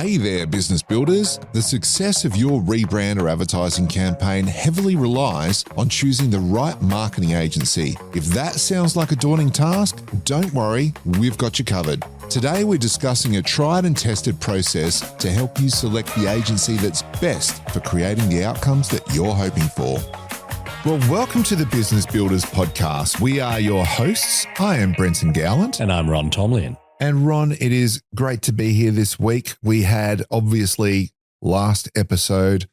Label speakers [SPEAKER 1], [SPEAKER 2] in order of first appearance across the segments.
[SPEAKER 1] Hey there, business builders. The success of your rebrand or advertising campaign heavily relies on choosing the right marketing agency. If that sounds like a daunting task, don't worry, we've got you covered. Today, we're discussing a tried and tested process to help you select the agency that's best for creating the outcomes that you're hoping for. Well, welcome to the Business Builders Podcast. We are your hosts. I am Brenton Gowland.
[SPEAKER 2] And I'm Ron Tomlian.
[SPEAKER 1] And Ron, it is great to be here this week. We had, obviously, last episode,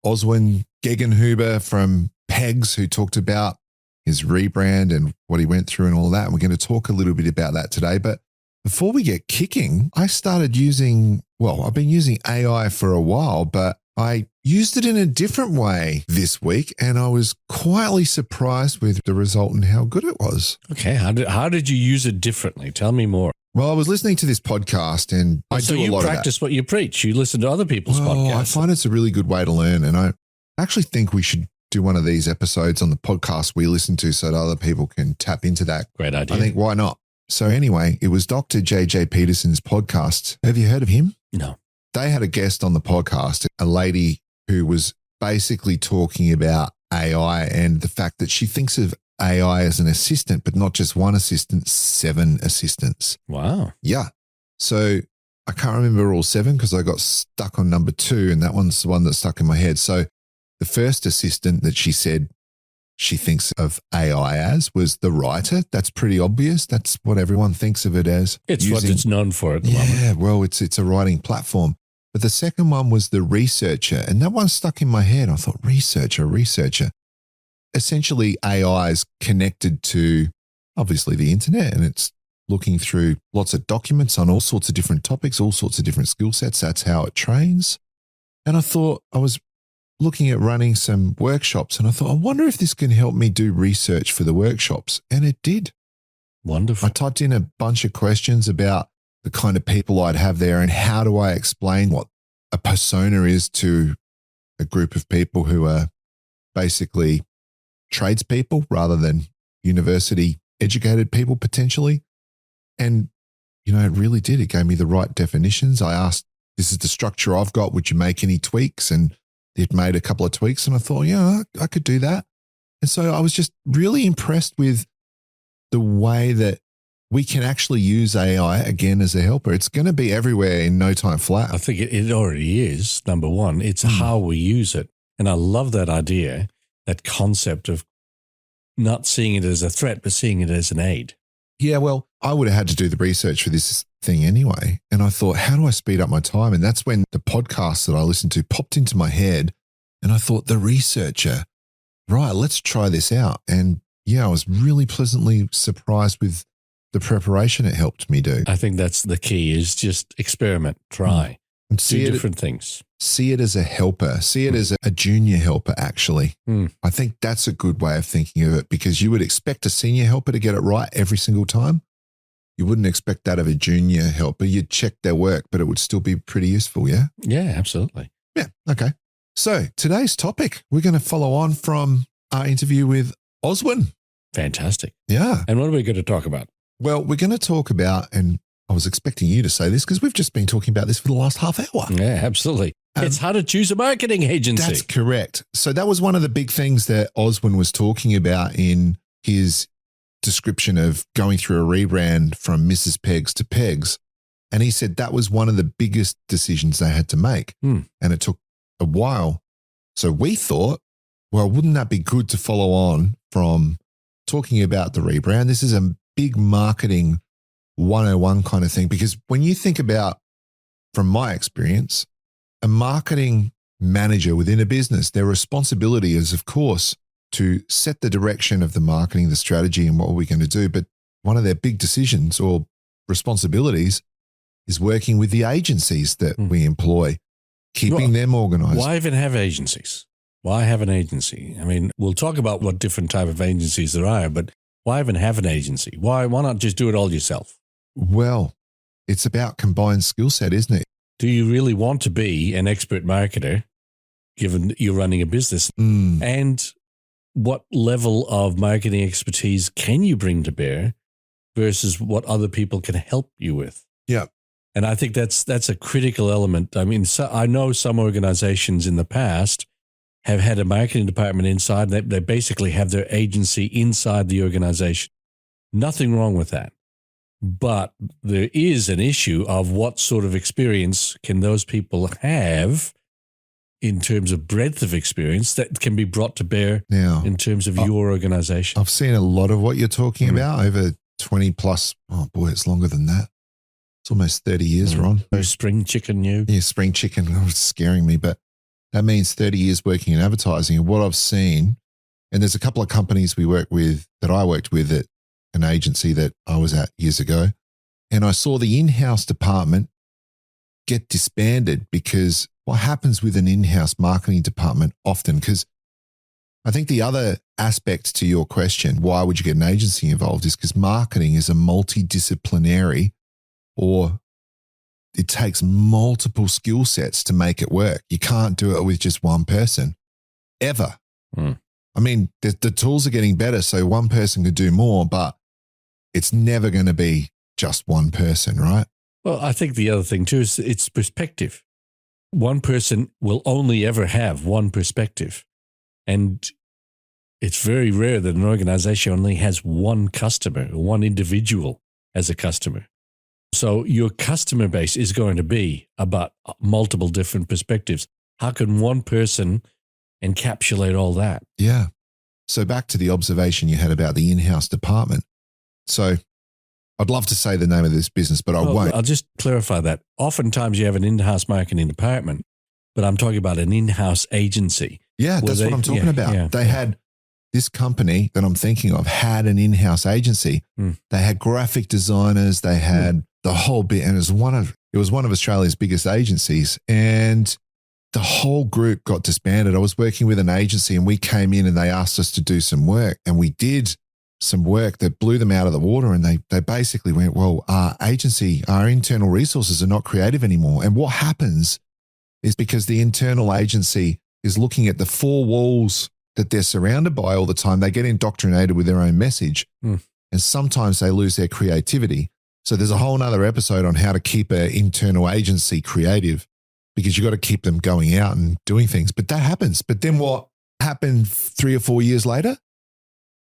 [SPEAKER 1] Oswin Gegenhuber from Pegs, who talked about his rebrand and what he went through and all that. And we're going to talk a little bit about that today. But before we get kicking, I started using, I've been using AI for a while, but I used it in a different way this week, and I was quietly surprised with the result and how good it was.
[SPEAKER 2] Okay, how did you use it differently? Tell me more.
[SPEAKER 1] Well, I was listening to this podcast, and I do a lot of that. So
[SPEAKER 2] you practice what you preach. You listen to other people's podcasts.
[SPEAKER 1] I find it's a really good way to learn, and I actually think we should do one of these episodes on the podcast we listen to so that other people can tap into that.
[SPEAKER 2] Great idea.
[SPEAKER 1] I think, why not? So anyway, it was Dr. J.J. Peterson's podcast. Have you heard of him?
[SPEAKER 2] No.
[SPEAKER 1] They had a guest on the podcast, a lady who was basically talking about AI and the fact that she thinks of AI as an assistant, but not just one assistant, 7 assistants.
[SPEAKER 2] Wow.
[SPEAKER 1] Yeah. So I can't remember all 7 because I got stuck on number 2, and that one's the one that stuck in my head. So the first assistant that she said she thinks of AI as was the writer. That's pretty obvious. That's what everyone thinks of it as.
[SPEAKER 2] It's what it's known for at the moment.
[SPEAKER 1] Yeah, well, it's a writing platform. But the second one was the researcher, and that one stuck in my head. I thought, researcher. Essentially, AI is connected to, obviously, the internet, and it's looking through lots of documents on all sorts of different topics, all sorts of different skill sets. That's how it trains. And I thought, I was looking at running some workshops, and I thought, I wonder if this can help me do research for the workshops. And it did.
[SPEAKER 2] Wonderful.
[SPEAKER 1] I typed in a bunch of questions about the kind of people I'd have there and how do I explain what a persona is to a group of people who are basically tradespeople rather than university educated people potentially. And, it really did. It gave me the right definitions. I asked, this is the structure I've got. Would you make any tweaks? And it made a couple of tweaks, and I thought, yeah, I could do that. And so I was just really impressed with the way that we can actually use AI again as a helper. It's going to be everywhere in no time flat.
[SPEAKER 2] I think it already is, number one. It's how we use it. And I love that idea, that concept of not seeing it as a threat, but seeing it as an aid.
[SPEAKER 1] Yeah, well, I would have had to do the research for this thing anyway. And I thought, how do I speed up my time? And that's when the podcast that I listened to popped into my head. And I thought, the researcher, right, let's try this out. And yeah, I was really pleasantly surprised with the preparation it helped me do.
[SPEAKER 2] I think that's the key, is just experiment, try,
[SPEAKER 1] and
[SPEAKER 2] do different things.
[SPEAKER 1] See it as a helper. See it as a junior helper, actually. I think that's a good way of thinking of it, because you would expect a senior helper to get it right every single time. You wouldn't expect that of a junior helper. You'd check their work, but it would still be pretty useful, yeah?
[SPEAKER 2] Yeah, absolutely.
[SPEAKER 1] Yeah, okay. So today's topic, we're going to follow on from our interview with Oswin.
[SPEAKER 2] Fantastic.
[SPEAKER 1] Yeah.
[SPEAKER 2] And what are we going to talk about?
[SPEAKER 1] Well, we're going to talk about, and I was expecting you to say this because we've just been talking about this for the last half hour.
[SPEAKER 2] Yeah, absolutely. It's how to choose a marketing agency.
[SPEAKER 1] That's correct. So that was one of the big things that Oswin was talking about in his description of going through a rebrand from Mrs. Pegs to Pegs. And he said that was one of the biggest decisions they had to make. And it took a while. So we thought, well, wouldn't that be good to follow on from talking about the rebrand? This is a big marketing 101 kind of thing, because when you think about, from my experience, a marketing manager within a business, their responsibility is, of course, to set the direction of the marketing, the strategy, and what are we going to do. But one of their big decisions or responsibilities is working with the agencies that we employ, keeping them organized.
[SPEAKER 2] Why even have agencies? Why have an agency? I mean, we'll talk about what different type of agencies there are, but why even have an agency? Why not just do it all yourself?
[SPEAKER 1] Well, it's about combined skill set, isn't it?
[SPEAKER 2] Do you really want to be an expert marketer, given you're running a business? And what level of marketing expertise can you bring to bear versus what other people can help you with?
[SPEAKER 1] Yeah.
[SPEAKER 2] And I think that's a critical element. I mean, I know some organizations in the past have had a marketing department inside. They basically have their agency inside the organization. Nothing wrong with that. But there is an issue of what sort of experience can those people have in terms of breadth of experience that can be brought to bear
[SPEAKER 1] now,
[SPEAKER 2] in terms of your organization.
[SPEAKER 1] I've seen a lot of what you're talking about over 20 plus. Oh boy, it's longer than that. It's almost 30 years, Ron.
[SPEAKER 2] Spring chicken, you.
[SPEAKER 1] Yeah, spring chicken. Oh, it's scaring me, but that means 30 years working in advertising. And what I've seen, and there's a couple of companies we work with that I worked with at an agency that I was at years ago, and I saw the in-house department get disbanded because what happens with an in-house marketing department often, because I think the other aspect to your question, why would you get an agency involved, is because marketing is a multidisciplinary, or it takes multiple skill sets to make it work. You can't do it with just one person, ever. I mean, the tools are getting better, so one person could do more, but it's never going to be just one person, right?
[SPEAKER 2] Well, I think the other thing too is it's perspective. One person will only ever have one perspective. And it's very rare that an organization only has one customer, one individual as a customer. So your customer base is going to be about multiple different perspectives. How can one person encapsulate all that?
[SPEAKER 1] Yeah. So back to the observation you had about the in-house department. So I'd love to say the name of this business, but I won't.
[SPEAKER 2] I'll just clarify that. Oftentimes you have an in-house marketing department, but I'm talking about an in-house agency.
[SPEAKER 1] Yeah, that's what I'm talking about.
[SPEAKER 2] Yeah,
[SPEAKER 1] they had this company that I'm thinking of had an in-house agency. They had graphic designers. They had the whole bit, and it was one of Australia's biggest agencies, and the whole group got disbanded. I was working with an agency, and we came in and they asked us to do some work, and we did some work that blew them out of the water. And they basically went, well, our internal resources are not creative anymore. And what happens is, because the internal agency is looking at the four walls that they're surrounded by all the time, they get indoctrinated with their own message. And sometimes they lose their creativity. So there's a whole nother episode on how to keep an internal agency creative, because you got to keep them going out and doing things. But that happens. But then what happened 3 or 4 years later?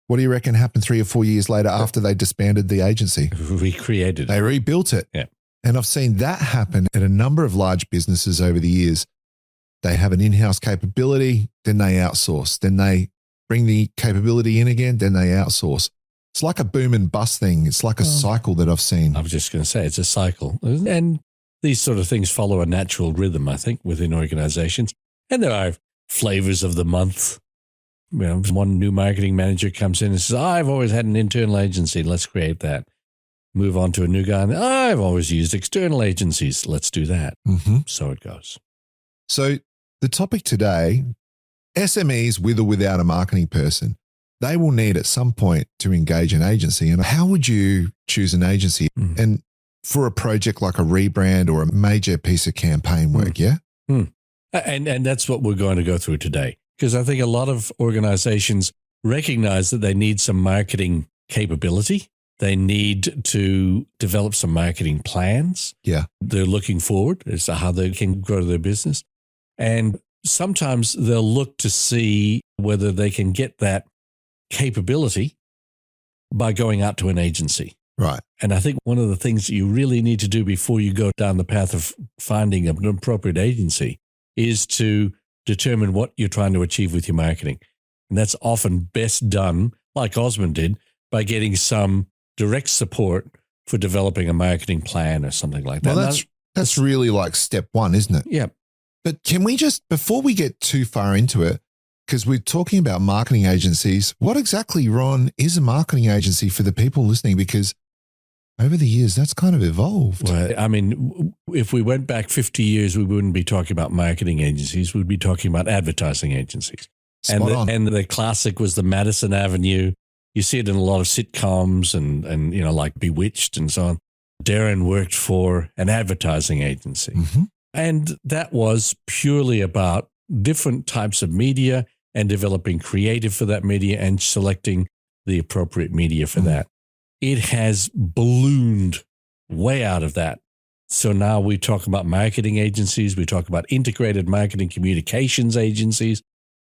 [SPEAKER 1] What do you reckon happened 3 or 4 years later after they disbanded the agency?
[SPEAKER 2] Recreated.
[SPEAKER 1] They rebuilt it.
[SPEAKER 2] Yeah.
[SPEAKER 1] And I've seen that happen at a number of large businesses over the years. They have an in-house capability, then they outsource. Then they bring the capability in again, then they outsource. It's like a boom and bust thing. It's like a cycle that I've seen.
[SPEAKER 2] I was just going to say it's a cycle. And these sort of things follow a natural rhythm, I think, within organizations. And there are flavors of the month. You know, one new marketing manager comes in and says, I've always had an internal agency. Let's create that. Move on to a new guy. And I've always used external agencies. Let's do that. So it goes.
[SPEAKER 1] So the topic today, SMEs with or without a marketing person, they will need at some point to engage an agency. And how would you choose an agency? And for a project like a rebrand or a major piece of campaign work, yeah?
[SPEAKER 2] And that's what we're going to go through today. Because I think a lot of organizations recognize that they need some marketing capability. They need to develop some marketing plans.
[SPEAKER 1] Yeah.
[SPEAKER 2] They're looking forward as to how they can grow their business. And sometimes they'll look to see whether they can get that capability by going out to an agency.
[SPEAKER 1] Right.
[SPEAKER 2] And I think one of the things that you really need to do before you go down the path of finding an appropriate agency is to determine what you're trying to achieve with your marketing. And that's often best done, like Osmond did, by getting some direct support for developing a marketing plan or something like that.
[SPEAKER 1] Well, that's really like step one, isn't it?
[SPEAKER 2] Yeah.
[SPEAKER 1] But can we just, before we get too far into it, because we're talking about marketing agencies, what exactly, Ron, is a marketing agency for the people listening? Because over the years, that's kind of evolved.
[SPEAKER 2] Well, I mean, if we went back 50 years, we wouldn't be talking about marketing agencies. We'd be talking about advertising agencies.
[SPEAKER 1] Spot on.
[SPEAKER 2] And the classic was the Madison Avenue. You see it in a lot of sitcoms and you know, like Bewitched and so on. Darren worked for an advertising agency. And that was purely about different types of media and developing creative for that media and selecting the appropriate media for that. It has ballooned way out of that So now we talk about marketing agencies. We talk about integrated marketing communications agencies.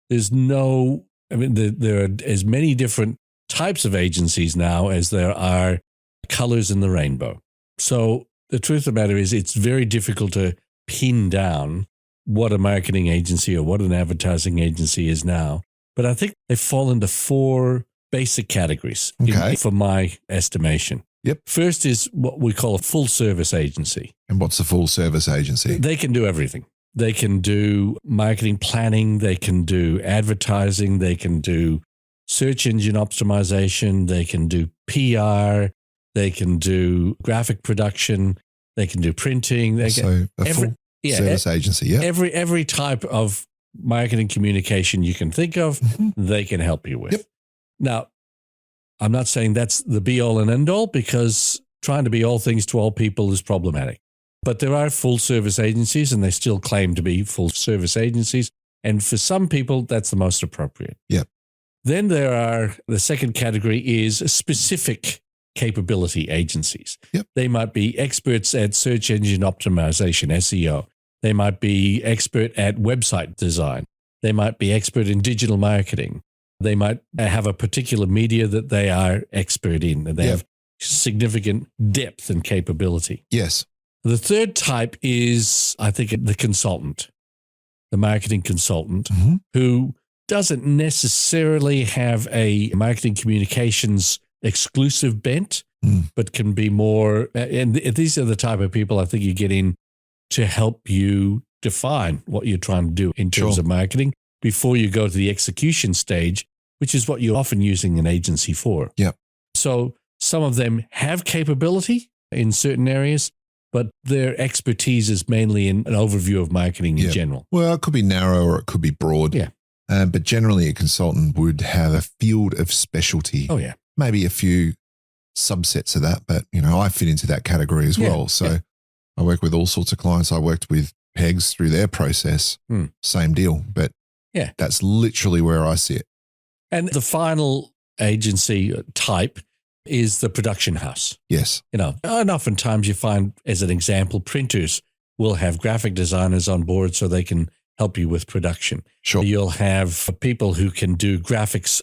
[SPEAKER 2] There are as many different types of agencies now as there are colors in the rainbow. So the truth of the matter is it's very difficult to pin down what a marketing agency or what an advertising agency is now. But I think they fall into 4 basic categories for my estimation.
[SPEAKER 1] Yep.
[SPEAKER 2] First is what we call a full service agency.
[SPEAKER 1] And what's a full service agency?
[SPEAKER 2] They can do everything. They can do marketing planning. They can do advertising. They can do search engine optimization. They can do PR. They can do graphic production. They can do printing.
[SPEAKER 1] Full service agency, yeah.
[SPEAKER 2] Every type of marketing communication you can think of, they can help you with.
[SPEAKER 1] Yep.
[SPEAKER 2] Now, I'm not saying that's the be-all and end-all, because trying to be all things to all people is problematic. But there are full-service agencies, and they still claim to be full-service agencies. And for some people, that's the most appropriate.
[SPEAKER 1] Yep.
[SPEAKER 2] Then the second category is specific capability agencies.
[SPEAKER 1] Yep.
[SPEAKER 2] They might be experts at search engine optimization, SEO. They might be expert at website design. They might be expert in digital marketing. They might have a particular media that they are expert in, and they have significant depth and capability.
[SPEAKER 1] Yes.
[SPEAKER 2] The third type is, I think, the consultant, the marketing consultant, who doesn't necessarily have a marketing communications exclusive bent, but can be more, and these are the type of people I think you get in to help you define what you're trying to do in terms of marketing before you go to the execution stage, which is what you're often using an agency for.
[SPEAKER 1] Yeah.
[SPEAKER 2] So some of them have capability in certain areas, but their expertise is mainly in an overview of marketing in general.
[SPEAKER 1] Well, it could be narrow or it could be broad.
[SPEAKER 2] Yeah.
[SPEAKER 1] But generally a consultant would have a field of specialty.
[SPEAKER 2] Oh, yeah.
[SPEAKER 1] Maybe a few subsets of that, but I fit into that category as well. So I work with all sorts of clients. I worked with Pegs through their process. Same deal, but that's literally where I sit.
[SPEAKER 2] And the final agency type is the production house.
[SPEAKER 1] Yes.
[SPEAKER 2] And oftentimes you find, as an example, printers will have graphic designers on board so they can help you with production.
[SPEAKER 1] Sure.
[SPEAKER 2] You'll have people who can do graphics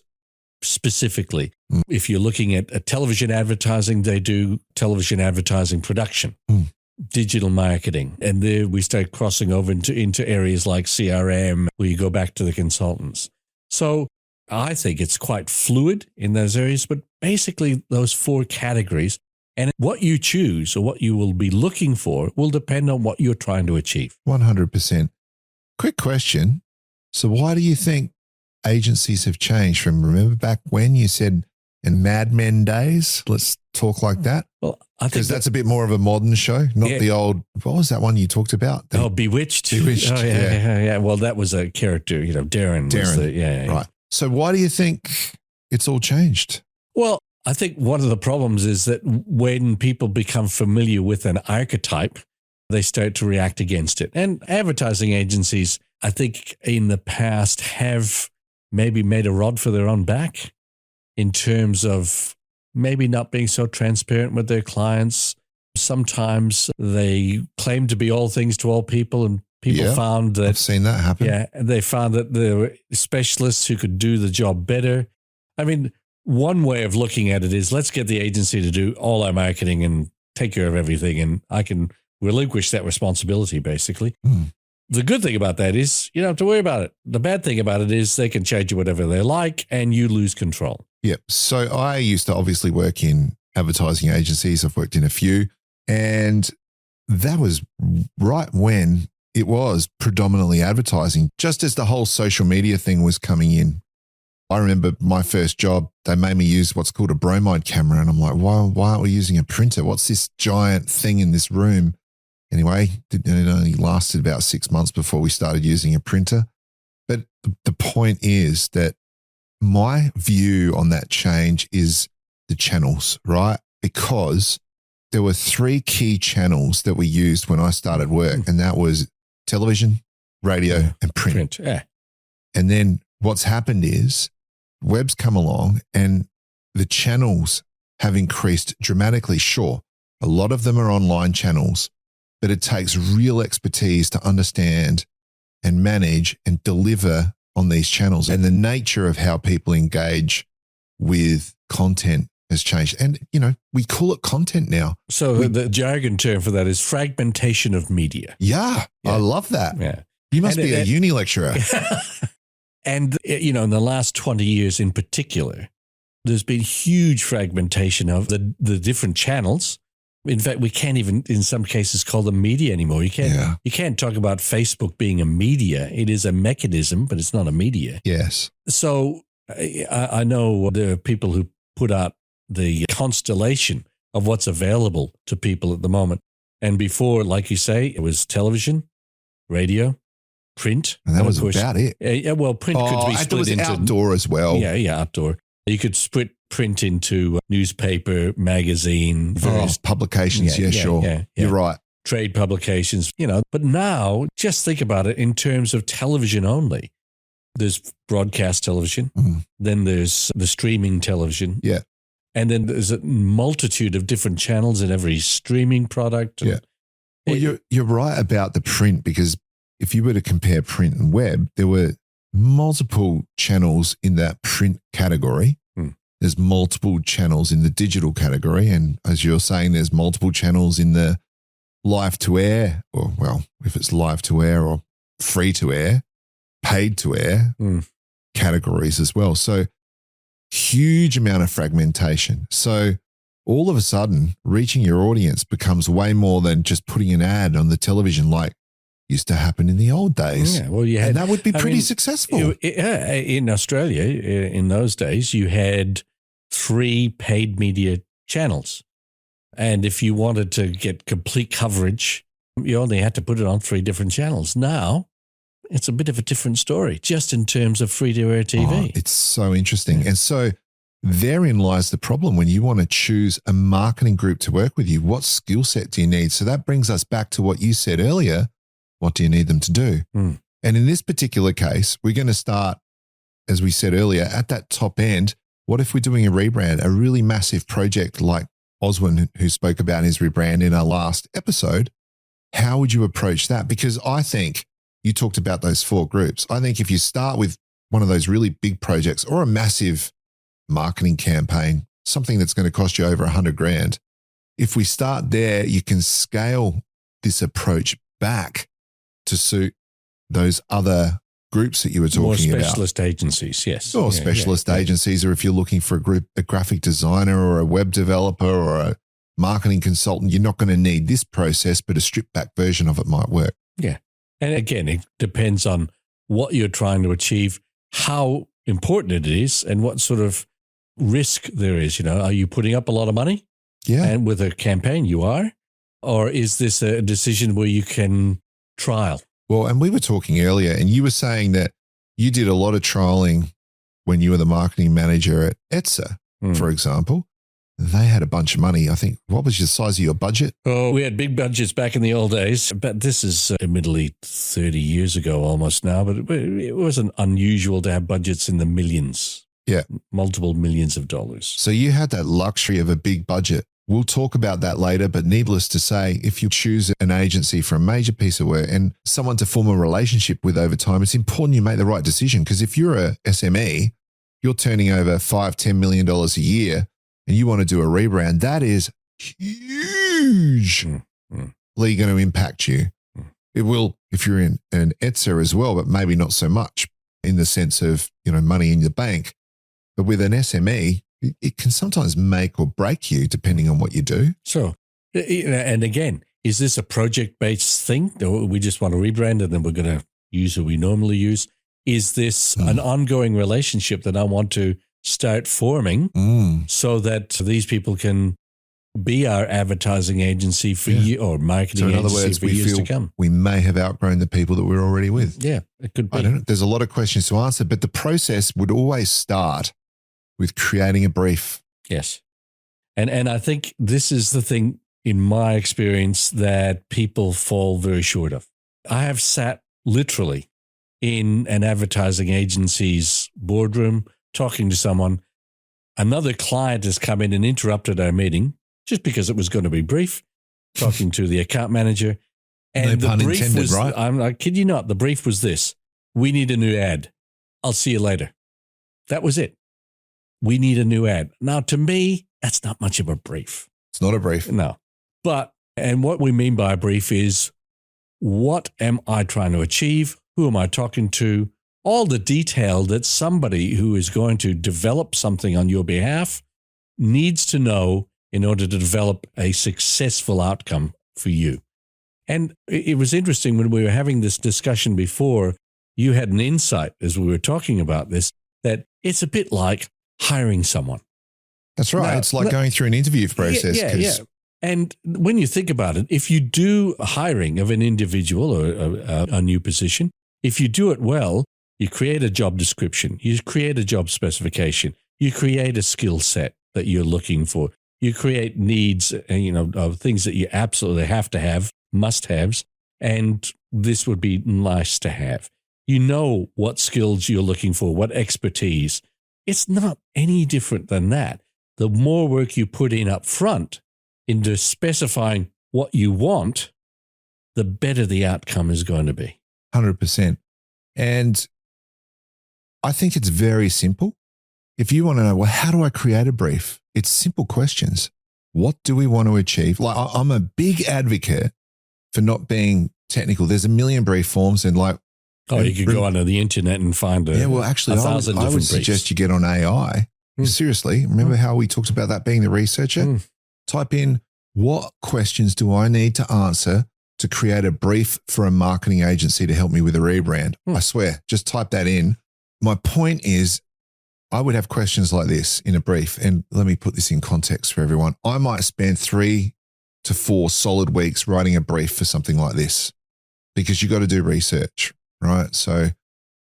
[SPEAKER 2] specifically. If you're looking at television advertising, they do television advertising production, digital marketing. And there we start crossing over into areas like CRM, where you go back to the consultants. So I think it's quite fluid in those areas, but basically those 4 categories, and what you choose or what you will be looking for will depend on what you're trying to achieve.
[SPEAKER 1] 100%. Quick question. So why do you think agencies have changed from, remember back when you said in Mad Men days, let's talk like that?
[SPEAKER 2] Well, I think
[SPEAKER 1] because that's a bit more of a modern show, not the old, what was that one you talked about?
[SPEAKER 2] Bewitched.
[SPEAKER 1] Bewitched.
[SPEAKER 2] Oh, yeah. Well, that was a character, Darren.
[SPEAKER 1] Darren. Right. So why do you think it's all changed?
[SPEAKER 2] Well, I think one of the problems is that when people become familiar with an archetype, they start to react against it. And advertising agencies, I think in the past have maybe made a rod for their own back in terms of maybe not being so transparent with their clients. Sometimes they claim to be all things to all people, and people found that...
[SPEAKER 1] I've seen that happen.
[SPEAKER 2] Yeah, they found that there were specialists who could do the job better. I mean, one way of looking at it is, let's get the agency to do all our marketing and take care of everything, and I can relinquish that responsibility, basically. The good thing about that is you don't have to worry about it. The bad thing about it is they can charge you whatever they like and you lose control. Yeah.
[SPEAKER 1] So I used to obviously work in advertising agencies. I've worked in a few, and that was right when it was predominantly advertising, just as the whole social media thing was coming in. I remember my first job, they made me use what's called a bromide camera. And I'm like, why aren't we using a printer? What's this giant thing in this room? Anyway, it only lasted about 6 months before we started using a printer. But the point is that my view on that change is the channels, right? Because there were 3 key channels that we used when I started work, and that was television, radio, and print. And then what's happened is web's come along and the channels have increased dramatically. Sure, a lot of them are online channels, but it takes real expertise to understand and manage and deliver on these channels. And the nature of how people engage with content has changed. And, we call it content now.
[SPEAKER 2] So the jargon term for that is fragmentation of media.
[SPEAKER 1] Yeah. I love that.
[SPEAKER 2] Yeah.
[SPEAKER 1] You must be a uni lecturer.
[SPEAKER 2] And, in the last 20 years in particular, there's been huge fragmentation of the different channels. In fact, we can't even, in some cases, call them media anymore. You can't talk about Facebook being a media. It is a mechanism, but it's not a media.
[SPEAKER 1] Yes.
[SPEAKER 2] So I know there are people who put out the constellation of what's available to people at the moment. And before, like you say, it was television, radio, print.
[SPEAKER 1] And that was about it.
[SPEAKER 2] Print could be split into
[SPEAKER 1] outdoor as well.
[SPEAKER 2] Yeah, outdoor. You could split print into newspaper, magazine, various
[SPEAKER 1] publications. Yeah, sure. Yeah. You're right.
[SPEAKER 2] Trade publications, But now, just think about it in terms of television only. There's broadcast television. Then there's the streaming television.
[SPEAKER 1] Yeah.
[SPEAKER 2] And then there's a multitude of different channels in every streaming product.
[SPEAKER 1] Yeah. Well, you're right about the print, because if you were to compare print and web, there were multiple channels in that print category. There's multiple channels in the digital category. And as you're saying, there's multiple channels in the live to air, or, well, if it's live to air or free to air, paid to air categories as well. So huge amount of fragmentation. So all of a sudden, reaching your audience becomes way more than just putting an ad on the television like used to happen in the old days.
[SPEAKER 2] Yeah, well,
[SPEAKER 1] and that would be pretty successful.
[SPEAKER 2] In Australia, in those days, you had 3 paid media channels. And if you wanted to get complete coverage, you only had to put it on 3 different channels. Now, it's a bit of a different story, just in terms of free-to-air TV.
[SPEAKER 1] It's so interesting. Yeah. And so therein lies the problem when you want to choose a marketing group to work with you. What skill set do you need? So that brings us back to what you said earlier. What do you need them to do? And in this particular case, we're going to start, as we said earlier, at that top end. What if we're doing a rebrand, a really massive project like Oswin, who spoke about his rebrand in our last episode? How would you approach that? Because I think you talked about those 4 groups. I think if you start with one of those really big projects or a massive marketing campaign, something that's going to cost you over $100,000, if we start there, you can scale this approach back to suit those other groups that you were talking about.
[SPEAKER 2] More specialist agencies, yes.
[SPEAKER 1] Or specialist agencies, or if you're looking for a graphic designer or a web developer or a marketing consultant, you're not going to need this process, but a stripped back version of it might work.
[SPEAKER 2] Yeah. And again, it depends on what you're trying to achieve, how important it is, and what sort of risk there is. Are you putting up a lot of money?
[SPEAKER 1] Yeah.
[SPEAKER 2] And with a campaign, you are? Or is this a decision where you can trial?
[SPEAKER 1] Well, and we were talking earlier, and you were saying that you did a lot of trialing when you were the marketing manager at Etsa, for example. They had a bunch of money. I think, what was the size of your budget?
[SPEAKER 2] Oh, we had big budgets back in the old days, but this is admittedly 30 years ago almost now, but it wasn't unusual to have budgets in the millions.
[SPEAKER 1] Yeah.
[SPEAKER 2] Multiple millions of dollars.
[SPEAKER 1] So you had that luxury of a big budget. We'll talk about that later, but needless to say, if you choose an agency for a major piece of work and someone to form a relationship with over time, it's important you make the right decision, because if you're a SME, you're turning over $5-10 million a year and you want to do a rebrand, that is hugely going to impact you. It will if you're in an Etsa as well, but maybe not so much in the sense of, money in the bank. But with an SME, it can sometimes make or break you depending on what you do.
[SPEAKER 2] So, and again, is this a project-based thing? Or we just want to rebrand and then we're going to use what we normally use? Is this an ongoing relationship that I want to start forming so that these people can be our advertising agency for or marketing agency for years to come?
[SPEAKER 1] We may have outgrown the people that we're already with.
[SPEAKER 2] Yeah, it could be.
[SPEAKER 1] I don't know. There's a lot of questions to answer, but the process would always start with creating a brief.
[SPEAKER 2] Yes. And I think this is the thing, in my experience, that people fall very short of. I have sat literally in an advertising agency's boardroom talking to someone. Another client has come in and interrupted our meeting just because it was going to be brief, talking to the account manager. And
[SPEAKER 1] No pun
[SPEAKER 2] the brief
[SPEAKER 1] intended,
[SPEAKER 2] was,
[SPEAKER 1] right?
[SPEAKER 2] I kid you not, the brief was this: we need a new ad. I'll see you later. That was it. We need a new ad. Now, to me, that's not much of a brief.
[SPEAKER 1] It's not a brief.
[SPEAKER 2] No. And what we mean by a brief is, what am I trying to achieve? Who am I talking to? All the detail that somebody who is going to develop something on your behalf needs to know in order to develop a successful outcome for you. And it was interesting when we were having this discussion before, you had an insight as we were talking about this, that it's a bit like hiring someone.
[SPEAKER 1] That's right.
[SPEAKER 2] Now,
[SPEAKER 1] it's like going through an interview process.
[SPEAKER 2] Yeah. And when you think about it, if you do a hiring of an individual or a new position, if you do it well, you create a job description, you create a job specification, you create a skill set that you're looking for, you create needs, of things that you absolutely have to have, must-haves, and this would be nice to have. You know what skills you're looking for, what expertise. It's not any different than that. The more work you put in up front into specifying what you want, the better the outcome is going to be.
[SPEAKER 1] 100%. And I think it's very simple. If you want to know, well, how do I create a brief? It's simple questions. What do we want to achieve? Like, I'm a big advocate for not being technical. There's a million brief forms and
[SPEAKER 2] you could go onto the internet and find
[SPEAKER 1] I would suggest you get on AI. Seriously, remember how we talked about that being the researcher? Type in, what questions do I need to answer to create a brief for a marketing agency to help me with a rebrand? I swear, just type that in. My point is, I would have questions like this in a brief. And let me put this in context for everyone. I might spend 3 to 4 solid weeks writing a brief for something like this, because you got to do research, right? So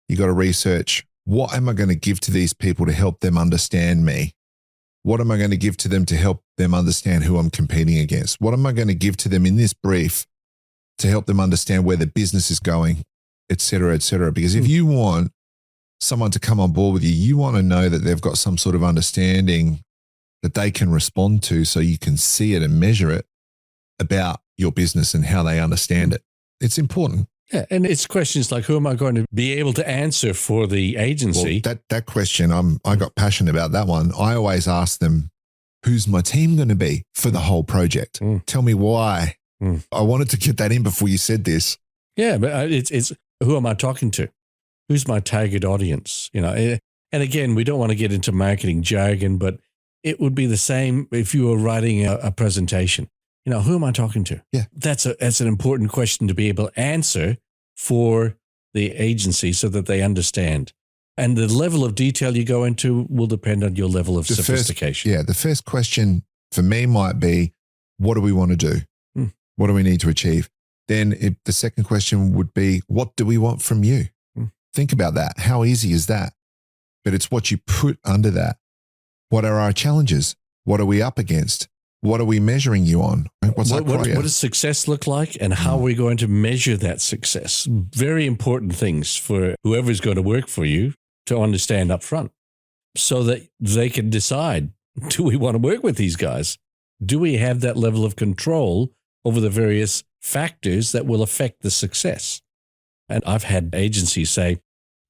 [SPEAKER 1] you got to research, what am I going to give to these people to help them understand me? What am I going to give to them to help them understand who I'm competing against? What am I going to give to them in this brief to help them understand where the business is going, et cetera, et cetera? Because if you want someone to come on board with you, you want to know that they've got some sort of understanding that they can respond to, so you can see it and measure it about your business and how they understand it. It's important.
[SPEAKER 2] Yeah, and it's questions like, who am I going to be able to answer for the agency?
[SPEAKER 1] Well, that question, I got passionate about that one. I always ask them, who's my team going to be for the whole project? Tell me why. I wanted to get that in before you said this.
[SPEAKER 2] Yeah, but it's who am I talking to? Who's my target audience? And again, we don't want to get into marketing jargon, but it would be the same if you were writing a presentation. Who am I talking to?
[SPEAKER 1] Yeah.
[SPEAKER 2] That's an important question to be able to answer for the agency so that they understand. And the level of detail you go into will depend on your level of sophistication.
[SPEAKER 1] The first question for me might be, what do we want to do? What do we need to achieve? Then the second question would be, what do we want from you? Think about that. How easy is that? But it's what you put under that. What are our challenges? What are we up against? What are we measuring you on? What
[SPEAKER 2] does success look like, and how are we going to measure that success? Very important things for whoever's going to work for you to understand up front, so that they can decide, do we want to work with these guys? Do we have that level of control over the various factors that will affect the success? And I've had agencies say,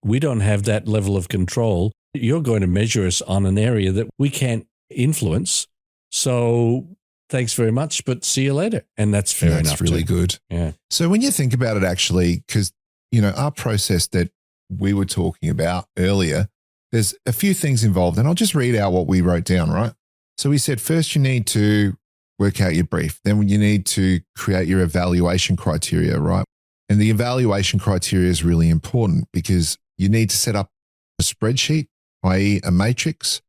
[SPEAKER 2] we don't have that level of control. You're going to measure us on an area that we can't influence. So thanks very much, but see you later. And that's fair enough.
[SPEAKER 1] That's really good.
[SPEAKER 2] Yeah.
[SPEAKER 1] So when you think about it, actually, because, our process that we were talking about earlier, there's a few things involved, and I'll just read out what we wrote down, right? So we said, first, you need to work out your brief. Then you need to create your evaluation criteria, right? And the evaluation criteria is really important, because you need to set up a spreadsheet, i.e. a matrix,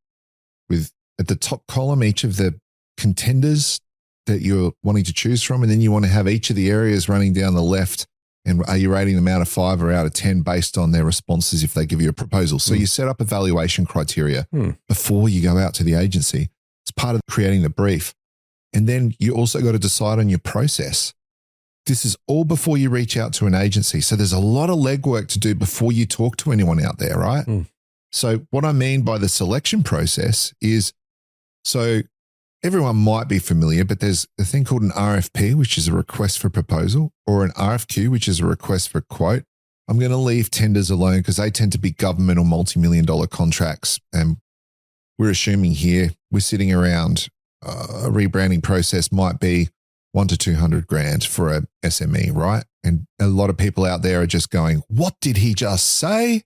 [SPEAKER 1] with at the top column each of the contenders that you're wanting to choose from. And then you want to have each of the areas running down the left. And are you rating them out of 5 or out of 10 based on their responses if they give you a proposal? So you set up evaluation criteria before you go out to the agency. It's part of creating the brief. And then you also got to decide on your process. This is all before you reach out to an agency. So there's a lot of legwork to do before you talk to anyone out there, right? So what I mean by the selection process is, so everyone might be familiar, but there's a thing called an RFP, which is a request for proposal, or an RFQ, which is a request for quote. I'm going to leave tenders alone because they tend to be government or multi-million-dollar contracts. And we're assuming here we're sitting around a rebranding process might be $100,000 to $200,000 for a SME, right? And a lot of people out there are just going, what did he just say?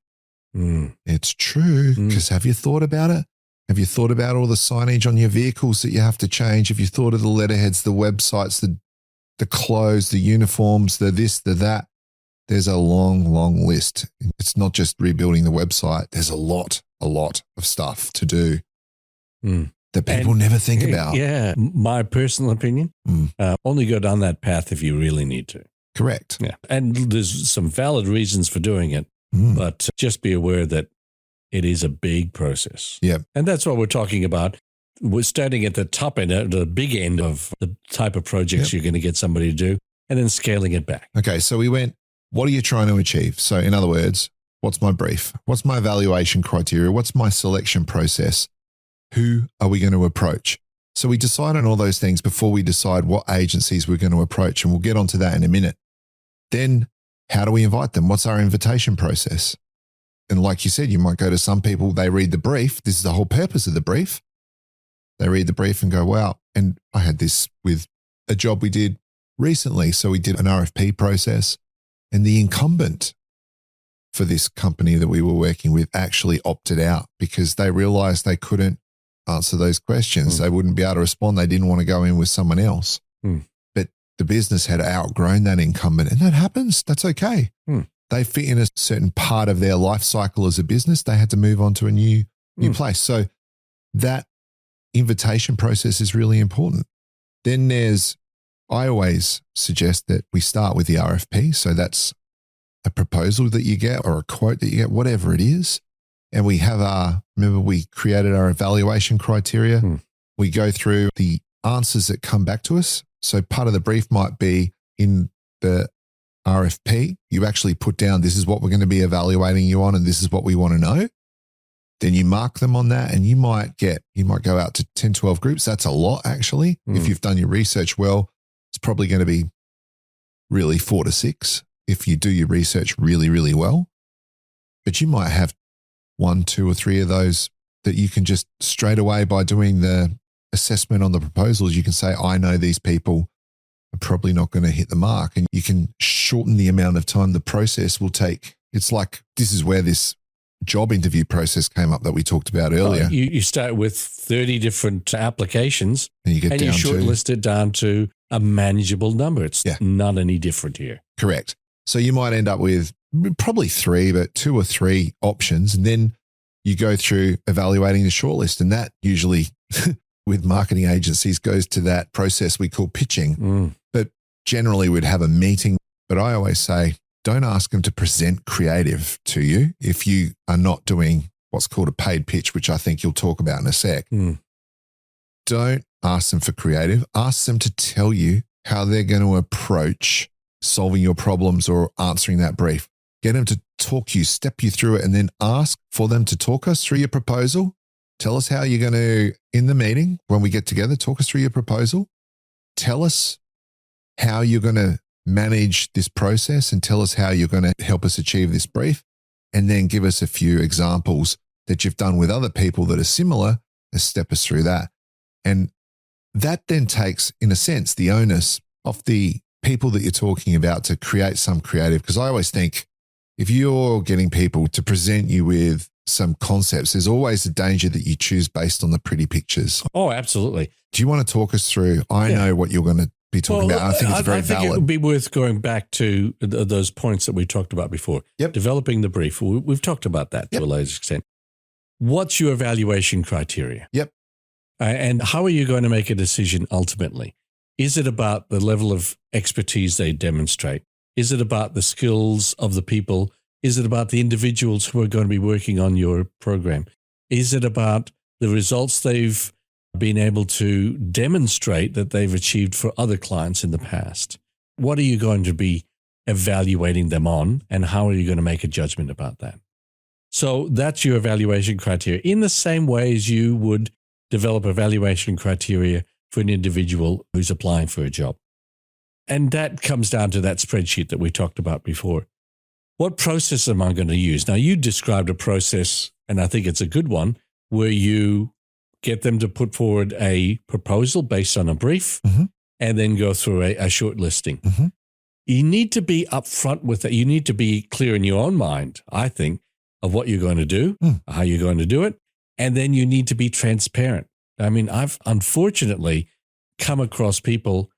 [SPEAKER 1] It's true, because have you thought about it? Have you thought about all the signage on your vehicles that you have to change? Have you thought of the letterheads, the websites, the clothes, the uniforms, the this, the that? There's a long, long list. It's not just rebuilding the website. There's a lot of stuff to do that people never think about.
[SPEAKER 2] Yeah, my personal opinion, only go down that path if you really need to.
[SPEAKER 1] Correct.
[SPEAKER 2] Yeah, and there's some valid reasons for doing it, but just be aware that it is a big process.
[SPEAKER 1] Yeah.
[SPEAKER 2] And that's what we're talking about. We're starting at the top end, the big end of the type of projects you're going to get somebody to do, and then scaling it back.
[SPEAKER 1] Okay, so we went, what are you trying to achieve? So in other words, what's my brief? What's my evaluation criteria? What's my selection process? Who are we going to approach? So we decide on all those things before we decide what agencies we're going to approach, and we'll get onto that in a minute. Then how do we invite them? What's our invitation process? And like you said, you might go to some people, they read the brief. This is the whole purpose of the brief. They read the brief and go, wow. And I had this with a job we did recently. So we did an RFP process, and the incumbent for this company that we were working with actually opted out because they realized they couldn't answer those questions. They wouldn't be able to respond. They didn't want to go in with someone else. But the business had outgrown that incumbent, and that happens. That's okay. They fit in a certain part of their life cycle as a business. They had to move on to a new place. So that invitation process is really important. Then I always suggest that we start with the RFP. So that's a proposal that you get or a quote that you get, whatever it is. And we have remember we created our evaluation criteria. We go through the answers that come back to us. So part of the brief might be in the RFP, you actually put down, this is what we're going to be evaluating you on, and this is what we want to know. Then you mark them on that, and you might go out to 10, 12 groups. That's a lot, actually. If you've done your research well, it's probably going to be really 4 to 6 if you do your research really, really well. But you might have 1, 2, or 3 of those that you can just straight away by doing the assessment on the proposals, you can say, I know these people are probably not going to hit the mark, and you can shorten the amount of time the process will take. It's like, this is where this job interview process came up that we talked about earlier.
[SPEAKER 2] You start with 30 different applications and you shortlist it down to a manageable number. It's not any different here.
[SPEAKER 1] Correct. So you might end up with probably 3, but 2 or 3 options. And then you go through evaluating the shortlist. And that usually with marketing agencies goes to that process we call pitching. But generally we'd have a meeting. But I always say, don't ask them to present creative to you if you are not doing what's called a paid pitch, which I think you'll talk about in a sec. Don't ask them for creative. Ask them to tell you how they're going to approach solving your problems or answering that brief. Get them to talk you, step you through it, and then ask for them to talk us through your proposal. Tell us how you're going to, in the meeting, when we get together, talk us through your proposal. Tell us how you're going to manage this process and tell us how you're going to help us achieve this brief. And then give us a few examples that you've done with other people that are similar and step us through that. And that then takes, in a sense, the onus off the people that you're talking about to create some creative. Because I always think if you're getting people to present you with some concepts, there's always a danger that you choose based on the pretty pictures.
[SPEAKER 2] Oh, absolutely. Do
[SPEAKER 1] you want to talk us through? I know what you're going to be talking about. I think it's very valid. I think
[SPEAKER 2] it would be worth going back to those points that we talked about before. Developing the brief. We've talked about that to a large extent. What's your evaluation criteria? And how are you going to make a decision ultimately? Is it about the level of expertise they demonstrate? Is it about the skills of the people? Is it about the individuals who are going to be working on your program? Is it about the results they've been able to demonstrate that they've achieved for other clients in the past? What are you going to be evaluating them on, and how are you going to make a judgment about that? So that's your evaluation criteria. In the same way as you would develop evaluation criteria for an individual who's applying for a job. And that comes down to that spreadsheet that we talked about before. What process am I going to use? Now, you described a process, and I think it's a good one, where you get them to put forward a proposal based on a brief and then go through a shortlisting. You need to be upfront with it. You need to be clear in your own mind, I think, of what you're going to do, how you're going to do it, and then you need to be transparent. I mean, I've unfortunately come across people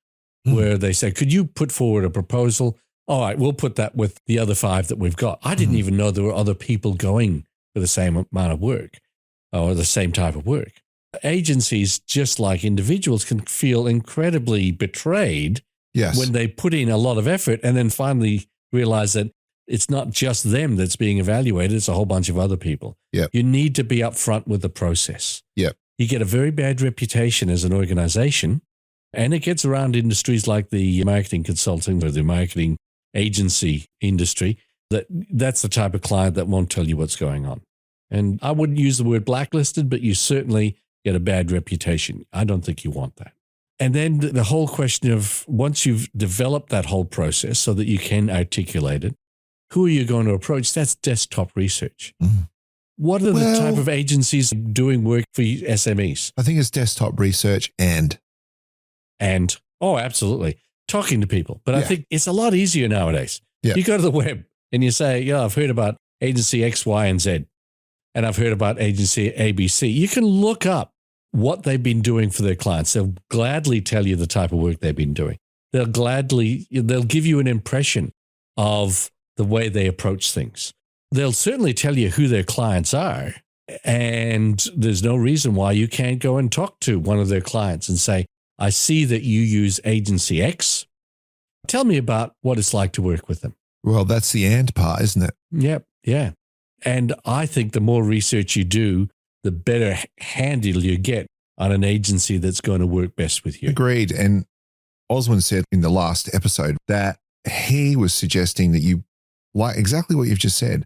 [SPEAKER 2] where they say, could you put forward a proposal? All right, we'll put that with the other 5 that we've got. I didn't even know there were other people going for the same amount of work or the same type of work. Agencies, just like individuals, can feel incredibly betrayed when they put in a lot of effort and then finally realize that it's not just them that's being evaluated, it's a whole bunch of other people. You need to be upfront with the process. You get a very bad reputation as an organization, and it gets around industries like the marketing consulting or the marketing agency industry. That's the type of client that won't tell you what's going on. And I wouldn't use the word blacklisted, but you certainly get a bad reputation. I don't think you want that. And then the whole question of once you've developed that whole process so that you can articulate it, who are you going to approach? That's desktop research. What are the type of agencies doing work for SMEs?
[SPEAKER 1] I think it's desktop research and,
[SPEAKER 2] oh, absolutely, talking to people. But I think it's a lot easier nowadays. You go to the web and you say, yeah, I've heard about agency X, Y, and Z, and I've heard about agency ABC. You can look up what they've been doing for their clients. They'll gladly tell you the type of work they've been doing. They'll give you an impression of the way they approach things. They'll certainly tell you who their clients are. And there's no reason why you can't go and talk to one of their clients and say, I see that you use agency X. Tell me about what it's like to work with them.
[SPEAKER 1] Well, that's the and part, isn't it?
[SPEAKER 2] Yep. Yeah. And I think the more research you do, the better handle you get on an agency that's going to work best with you.
[SPEAKER 1] Agreed. And Oswin said in the last episode that he was suggesting that you, like exactly what you've just said,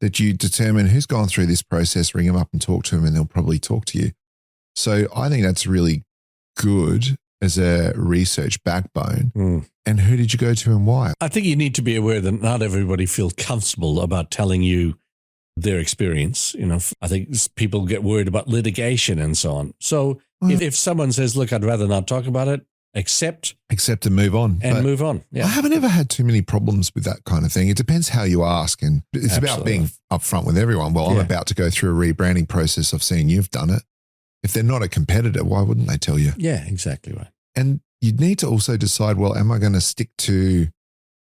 [SPEAKER 1] that you determine who's gone through this process, ring them up and talk to them, and they'll probably talk to you. So I think that's really good as a research backbone. And who did you go to and why?
[SPEAKER 2] I think you need to be aware that not everybody feels comfortable about telling you their experience. You know, I think people get worried about litigation and so on. So if someone says, look, I'd rather not talk about it, accept
[SPEAKER 1] and move on.
[SPEAKER 2] Move on. Yeah.
[SPEAKER 1] I haven't ever had too many problems with that kind of thing. It depends how you ask, and it's about being upfront with everyone. Well, I'm about to go through a rebranding process. I've seen you've done it. If they're not a competitor, why wouldn't they tell you?
[SPEAKER 2] Yeah, exactly right.
[SPEAKER 1] And you'd need to also decide, well, am I going to stick to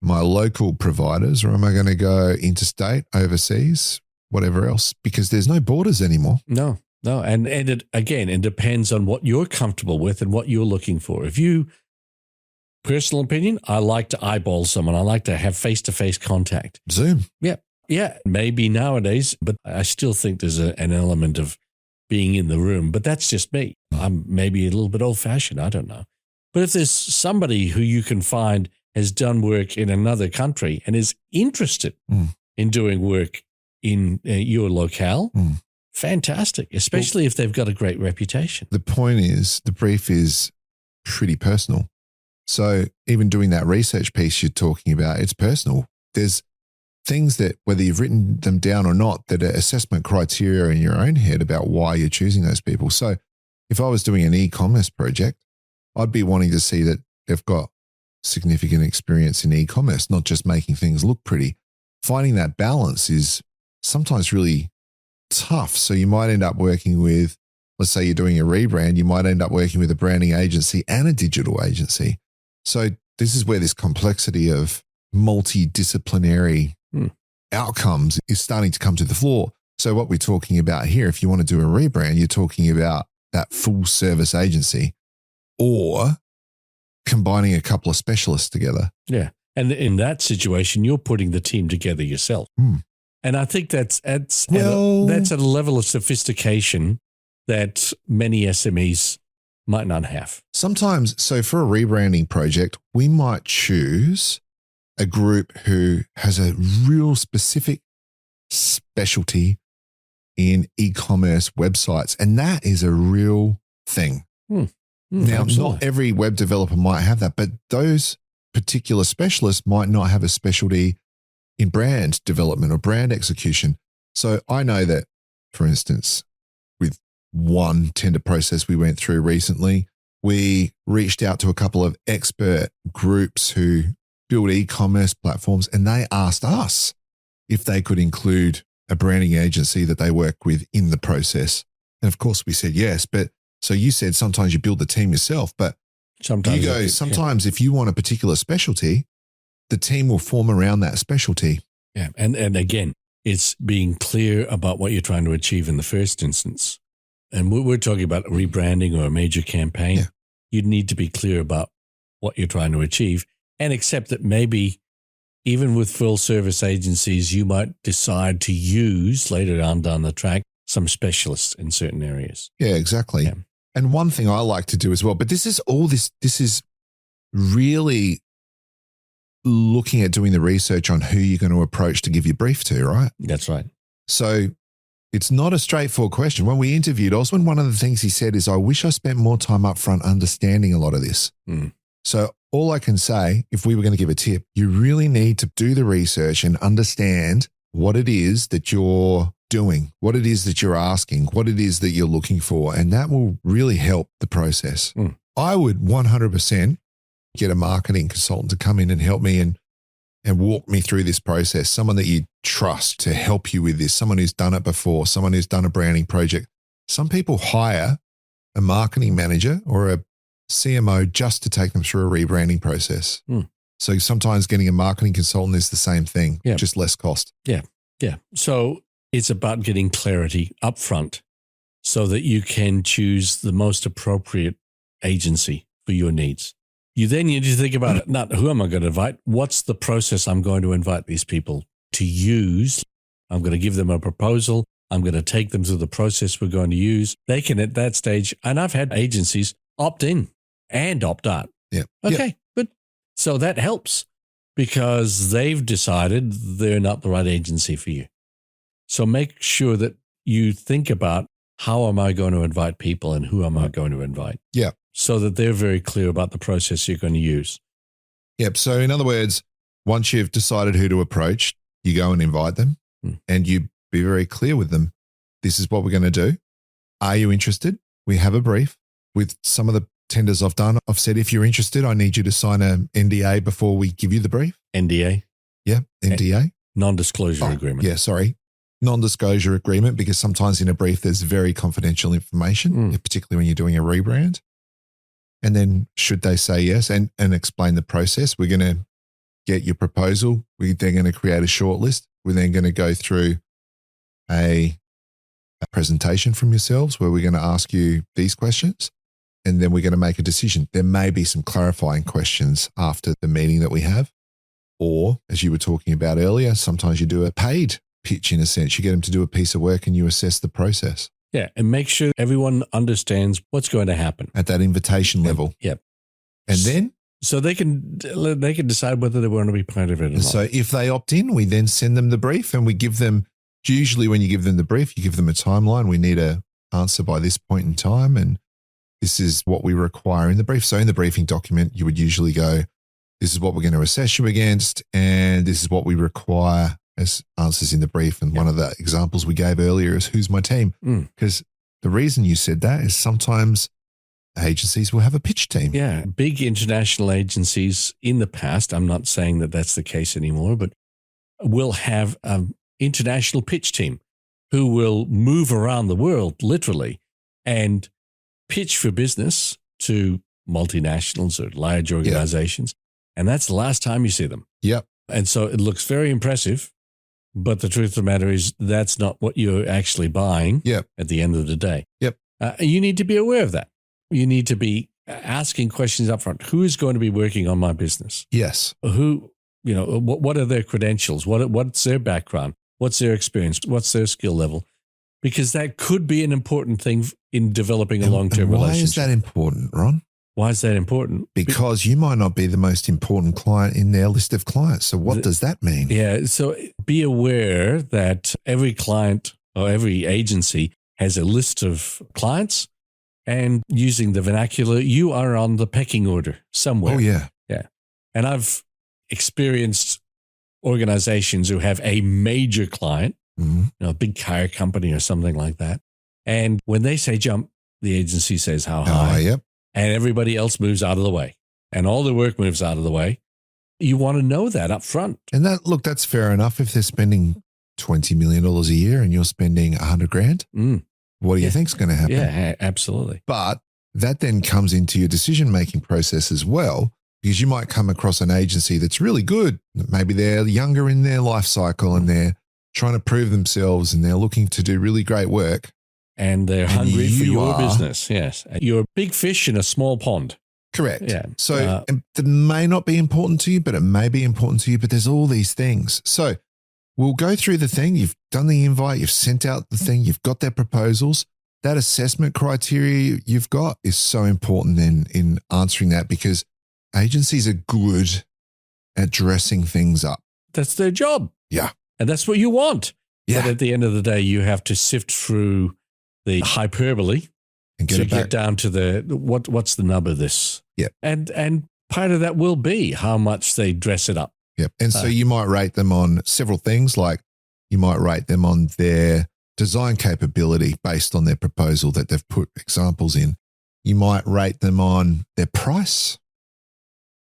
[SPEAKER 1] my local providers, or am I going to go interstate, overseas, whatever else? Because there's no borders anymore.
[SPEAKER 2] No. And it depends on what you're comfortable with and what you're looking for. If you, personal opinion, I like to eyeball someone. I like to have face-to-face contact.
[SPEAKER 1] Zoom.
[SPEAKER 2] Yeah. Maybe nowadays, but I still think there's an element of being in the room. But that's just me. I'm maybe a little bit old-fashioned. I don't know. But if there's somebody who you can find has done work in another country and is interested in doing work in your locale, fantastic, especially if they've got a great reputation.
[SPEAKER 1] The point is, the brief is pretty personal. So even doing that research piece you're talking about, it's personal. There's things that, whether you've written them down or not, that are assessment criteria in your own head about why you're choosing those people. So if I was doing an e-commerce project, I'd be wanting to see that they've got significant experience in e-commerce, not just making things look pretty. Finding that balance is sometimes really tough. So you might end up working with, let's say you're doing a rebrand, you might end up working with a branding agency and a digital agency. So this is where this complexity of multidisciplinary outcomes is starting to come to the fore. So what we're talking about here, if you want to do a rebrand, you're talking about that full service agency or combining a couple of specialists together.
[SPEAKER 2] Yeah. And in that situation, you're putting the team together yourself. And I think that's at a level of sophistication that many SMEs might not have.
[SPEAKER 1] Sometimes, so for a rebranding project, we might choose a group who has a real specific specialty in e-commerce websites. And that is a real thing. Now,
[SPEAKER 2] absolutely.
[SPEAKER 1] not every web developer might have that, but those particular specialists might not have a specialty in brand development or brand execution. So I know that, for instance, with one tender process we went through recently, we reached out to a couple of expert groups who build e-commerce platforms, and they asked us if they could include a branding agency that they work with in the process. And of course we said yes, but so you said sometimes you build the team yourself, but sometimes if you want a particular specialty, the team will form around that specialty.
[SPEAKER 2] Yeah. And again, it's being clear about what you're trying to achieve in the first instance. And we're talking about rebranding or a major campaign.
[SPEAKER 1] Yeah.
[SPEAKER 2] You need to be clear about what you're trying to achieve and accept that maybe even with full service agencies, you might decide to use later on down the track some specialists in certain areas.
[SPEAKER 1] Yeah, exactly.
[SPEAKER 2] Yeah.
[SPEAKER 1] And one thing I like to do as well, but this is really looking at doing the research on who you're going to approach to give your brief to, right?
[SPEAKER 2] That's right.
[SPEAKER 1] So it's not a straightforward question. When we interviewed Oswin, one of the things he said is, I wish I spent more time up front understanding a lot of this. So all I can say, if we were going to give a tip, you really need to do the research and understand what it is that you're doing, what it is that you're asking, what it is that you're looking for. And that will really help the process. I would 100% get a marketing consultant to come in and help me and walk me through this process. Someone that you trust to help you with this, someone who's done it before, someone who's done a branding project. Some people hire a marketing manager or a CMO just to take them through a rebranding process. So sometimes getting a marketing consultant is the same thing, just less cost.
[SPEAKER 2] Yeah. So it's about getting clarity up front so that you can choose the most appropriate agency for your needs. You then need to think about it, not who am I going to invite? What's the process I'm going to invite these people to use? I'm going to give them a proposal. I'm going to take them through the process we're going to use. They can at that stage, and I've had agencies opt in and opt out.
[SPEAKER 1] Yeah.
[SPEAKER 2] Okay, good. So that helps because they've decided they're not the right agency for you. So make sure that you think about how am I going to invite people and who am I going to invite?
[SPEAKER 1] Yeah.
[SPEAKER 2] So that they're very clear about the process you're going to use.
[SPEAKER 1] Yep. So in other words, once you've decided who to approach, you go and invite them and you be very clear with them. This is what we're going to do. Are you interested? We have a brief. With some of the tenders I've done, I've said, if you're interested, I need you to sign an NDA before we give you the brief.
[SPEAKER 2] NDA?
[SPEAKER 1] Yeah, NDA.
[SPEAKER 2] Non-disclosure agreement.
[SPEAKER 1] Yeah, sorry. Non-disclosure agreement, because sometimes in a brief there's very confidential information, particularly when you're doing a rebrand. And then should they say yes and explain the process, we're going to get your proposal. We're then going to create a shortlist. We're then going to go through a presentation from yourselves where we're going to ask you these questions, and then we're going to make a decision. There may be some clarifying questions after the meeting that we have, or as you were talking about earlier, sometimes you do a paid pitch in a sense. You get them to do a piece of work and you assess the process.
[SPEAKER 2] Yeah, and make sure everyone understands what's going to happen
[SPEAKER 1] at that invitation level.
[SPEAKER 2] Yep.
[SPEAKER 1] And then
[SPEAKER 2] so they can decide whether they want to be part of it or not.
[SPEAKER 1] So if they opt in, we then send them the brief and we give them, usually when you give them the brief, you give them a timeline. We need an answer by this point in time, and this is what we require in the brief. So in the briefing document, you would usually go, this is what we're going to assess you against, and this is what we require as answers in the brief. And one of the examples we gave earlier is who's my team? Because the reason you said that is sometimes agencies will have a pitch team.
[SPEAKER 2] Yeah. Big international agencies in the past, I'm not saying that that's the case anymore, but will have an international pitch team who will move around the world literally and pitch for business to multinationals or large organizations. And that's the last time you see them.
[SPEAKER 1] Yep.
[SPEAKER 2] And so it looks very impressive. But the truth of the matter is that's not what you're actually buying at the end of the day.
[SPEAKER 1] Yep.
[SPEAKER 2] You need to be aware of that. You need to be asking questions up front. Who is going to be working on my business?
[SPEAKER 1] Yes.
[SPEAKER 2] Who, what are their credentials? What's their background? What's their experience? What's their skill level? Because that could be an important thing in developing a long-term relationship.
[SPEAKER 1] Why is that important, Ron?
[SPEAKER 2] Why is that important?
[SPEAKER 1] Because you might not be the most important client in their list of clients. So what does that mean?
[SPEAKER 2] Yeah. So be aware that every client or every agency has a list of clients, and using the vernacular, you are on the pecking order somewhere.
[SPEAKER 1] Oh, yeah.
[SPEAKER 2] Yeah. And I've experienced organizations who have a major client, a big car company or something like that. And when they say jump, the agency says how high.
[SPEAKER 1] Yep.
[SPEAKER 2] And everybody else moves out of the way. And all the work moves out of the way. You want to know that up front.
[SPEAKER 1] And that's fair enough. If they're spending $20 million a year and you're spending $100,000, what do you think's going to happen?
[SPEAKER 2] Yeah, absolutely.
[SPEAKER 1] But that then comes into your decision-making process as well, because you might come across an agency that's really good. Maybe they're younger in their life cycle and they're trying to prove themselves and they're looking to do really great work.
[SPEAKER 2] And they're hungry for your business. Yes. You're a big fish in a small pond.
[SPEAKER 1] Correct.
[SPEAKER 2] Yeah.
[SPEAKER 1] So that may not be important to you, but it may be important to you. But there's all these things. So we'll go through the thing. You've done the invite. You've sent out the thing. You've got their proposals. That assessment criteria you've got is so important then in answering that, because agencies are good at dressing things up.
[SPEAKER 2] That's their job.
[SPEAKER 1] Yeah.
[SPEAKER 2] And that's what you want.
[SPEAKER 1] Yeah.
[SPEAKER 2] But at the end of the day, you have to sift through the hyperbole
[SPEAKER 1] And
[SPEAKER 2] get down to the what's the nub of this.
[SPEAKER 1] Yep.
[SPEAKER 2] And part of that will be how much they dress it up.
[SPEAKER 1] Yep. And so you might rate them on several things, like you might rate them on their design capability based on their proposal that they've put examples in. You might rate them on their price.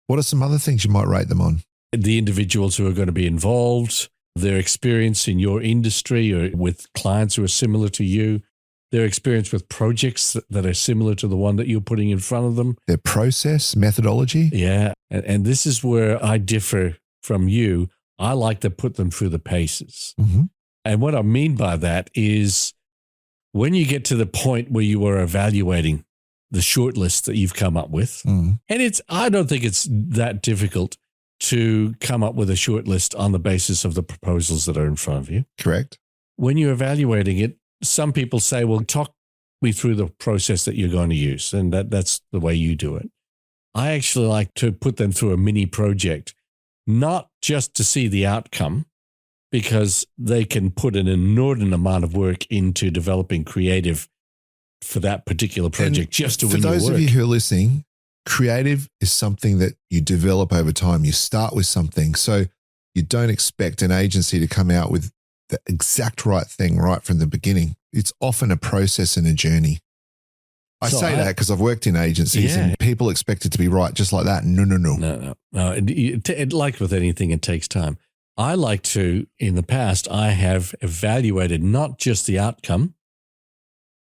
[SPEAKER 1] What are some other things you might rate them on?
[SPEAKER 2] The individuals who are going to be involved, their experience in your industry or with clients who are similar to you, their experience with projects that are similar to the one that you're putting in front of them.
[SPEAKER 1] Their process, methodology.
[SPEAKER 2] Yeah. And this is where I differ from you. I like to put them through the paces.
[SPEAKER 1] Mm-hmm.
[SPEAKER 2] And what I mean by that is when you get to the point where you are evaluating the shortlist that you've come up with, and I don't think it's that difficult to come up with a shortlist on the basis of the proposals that are in front of you.
[SPEAKER 1] Correct.
[SPEAKER 2] When you're evaluating it, some people say, well, talk me through the process that you're going to use. And that's the way you do it. I actually like to put them through a mini project, not just to see the outcome, because they can put an inordinate amount of work into developing creative for that particular project,
[SPEAKER 1] and
[SPEAKER 2] just to win your work.
[SPEAKER 1] For those of you who are listening, creative is something that you develop over time. You start with something. So you don't expect an agency to come out with the exact right thing right from the beginning. It's often a process and a journey. I say that because I've worked in agencies and people expect it to be right just like that. No.
[SPEAKER 2] No. Like with anything, it takes time. I like to, in the past, I have evaluated not just the outcome,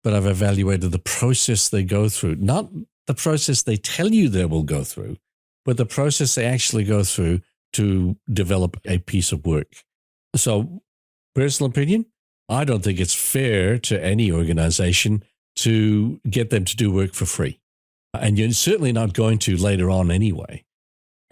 [SPEAKER 2] but I've evaluated the process they go through, not the process they tell you they will go through, but the process they actually go through to develop a piece of work. So, personal opinion, I don't think it's fair to any organization to get them to do work for free. And you're certainly not going to later on anyway.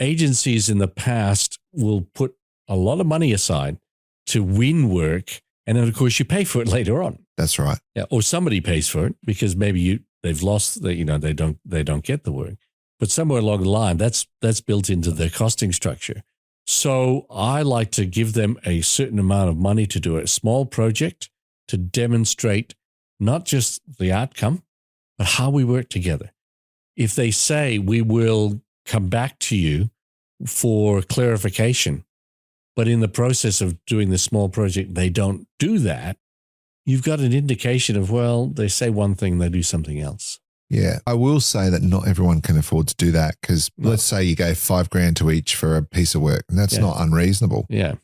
[SPEAKER 2] Agencies in the past will put a lot of money aside to win work, and then of course you pay for it later on.
[SPEAKER 1] That's right.
[SPEAKER 2] Yeah, or somebody pays for it because maybe they've lost, they don't get the work. But somewhere along the line, that's built into their costing structure. So I like to give them a certain amount of money to do a small project to demonstrate not just the outcome, but how we work together. If they say we will come back to you for clarification, but in the process of doing the small project, they don't do that, you've got an indication of, well, they say one thing, they do something else.
[SPEAKER 1] Yeah. I will say that not everyone can afford to do that because let's say you gave $5,000 to each for a piece of work, and that's not unreasonable.
[SPEAKER 2] Yeah.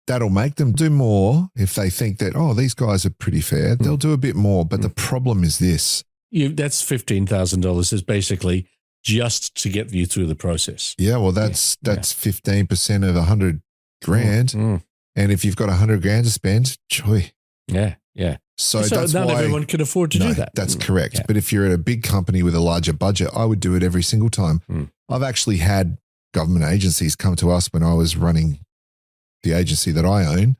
[SPEAKER 1] That'll make them do more if they think that, oh, these guys are pretty fair. They'll do a bit more. But the problem is this.
[SPEAKER 2] That's $15,000 is basically just to get you through the process.
[SPEAKER 1] Yeah. Well, that's 15% of $100,000. And if you've got $100,000 to spend, joy.
[SPEAKER 2] Yeah.
[SPEAKER 1] So
[SPEAKER 2] that's not everyone can afford to do that.
[SPEAKER 1] That's correct. Yeah. But if you're at a big company with a larger budget, I would do it every single time. I've actually had government agencies come to us when I was running the agency that I own,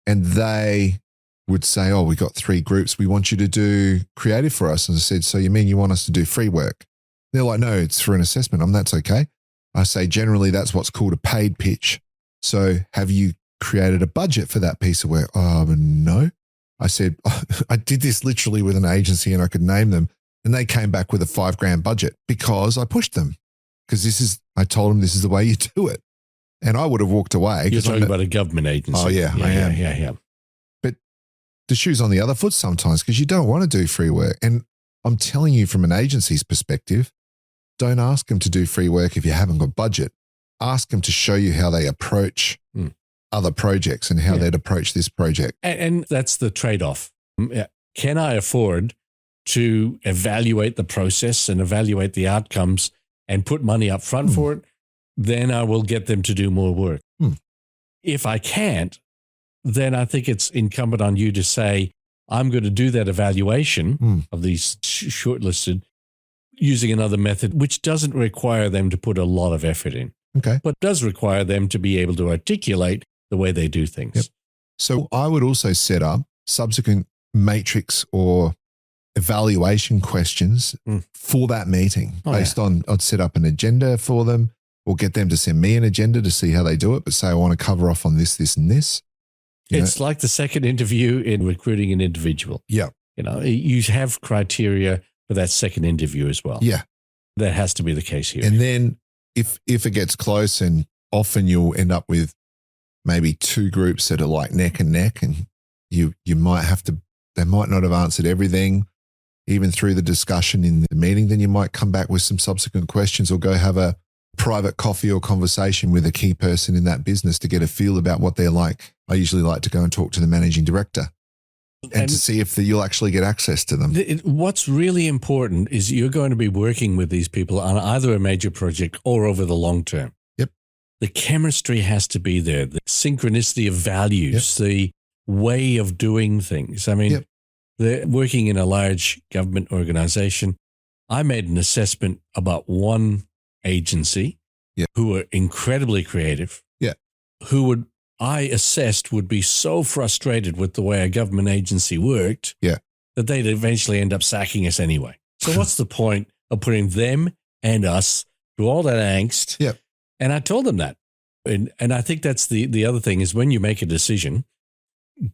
[SPEAKER 1] and they would say, oh, we got 3 groups. We want you to do creative for us. And I said, so you mean you want us to do free work? They're like, no, it's for an assessment. That's okay. I say, generally, that's what's called a paid pitch. So have you created a budget for that piece of work? Oh, no. I said, I did this literally with an agency and I could name them. And they came back with a $5,000 budget because I pushed them. Because I told them this is the way you do it. And I would have walked away.
[SPEAKER 2] You're talking about a government agency.
[SPEAKER 1] Oh, yeah, I am.
[SPEAKER 2] Yeah.
[SPEAKER 1] But the shoe's on the other foot sometimes because you don't want to do free work. And I'm telling you from an agency's perspective, don't ask them to do free work if you haven't got budget. Ask them to show you how they approach other projects and how they'd approach this project.
[SPEAKER 2] And that's the trade-off. Can I afford to evaluate the process and evaluate the outcomes and put money up front for it? Then I will get them to do more work. If I can't, then I think it's incumbent on you to say, I'm going to do that evaluation of these shortlisted using another method, which doesn't require them to put a lot of effort in, but does require them to be able to articulate the way they do things.
[SPEAKER 1] Yep. So I would also set up subsequent matrix or evaluation questions for that meeting based on, I'd set up an agenda for them or get them to send me an agenda to see how they do it, but say, I want to cover off on this, this, and this.
[SPEAKER 2] It's like the second interview in recruiting an individual.
[SPEAKER 1] Yeah.
[SPEAKER 2] You have criteria for that second interview as well.
[SPEAKER 1] Yeah.
[SPEAKER 2] That has to be the case here.
[SPEAKER 1] And then if it gets close, and often you'll end up with maybe two groups that are like neck and neck, and you might have to, they might not have answered everything even through the discussion in the meeting, then you might come back with some subsequent questions or go have a private coffee or conversation with a key person in that business to get a feel about what they're like. I usually like to go and talk to the managing director and to see if you'll actually get access to them.
[SPEAKER 2] What's really important is you're going to be working with these people on either a major project or over the long term.
[SPEAKER 1] Yep.
[SPEAKER 2] The chemistry has to be there, the synchronicity of values, the way of doing things. I mean, they're working in a large government organization. I made an assessment about one agency who were incredibly creative, who I assessed would be so frustrated with the way a government agency worked that they'd eventually end up sacking us anyway. So what's the point of putting them and us through all that angst?
[SPEAKER 1] Yeah.
[SPEAKER 2] And I told them that. And I think that's the other thing is when you make a decision,